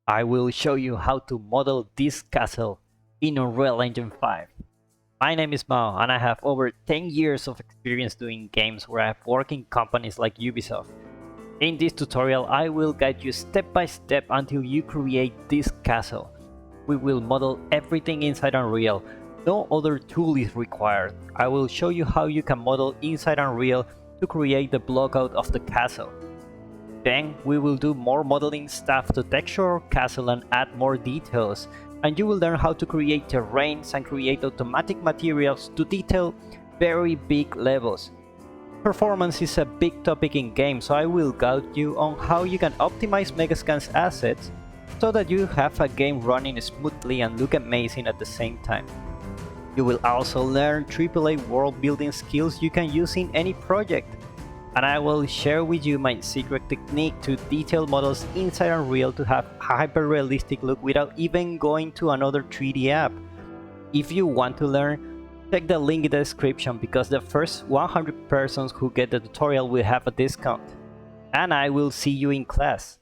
I will show you how to model this castle in Unreal Engine 5. My name is Mao and I have over 10 years of experience doing games where I have worked in companies like Ubisoft. In this tutorial I will guide you step by step until you create this castle. We will model everything inside Unreal. No other tool is required. I will show you how you can model inside Unreal to create the blockout of the castle. Then we will do more modeling stuff to texture our castle and add more details, and you will learn how to create terrains and create automatic materials to detail very big levels. Performance is a big topic in games, so I will guide you on how you can optimize Megascan's assets so that you have a game running smoothly and look amazing at the same time. You will also learn AAA world building skills you can use in any project. And I will share with you my secret technique to detail models inside Unreal to have a hyper-realistic look without even going to another 3D app. If you want to learn, check the link in the description because the first 100 persons who get the tutorial will have a discount. And I will see you in class.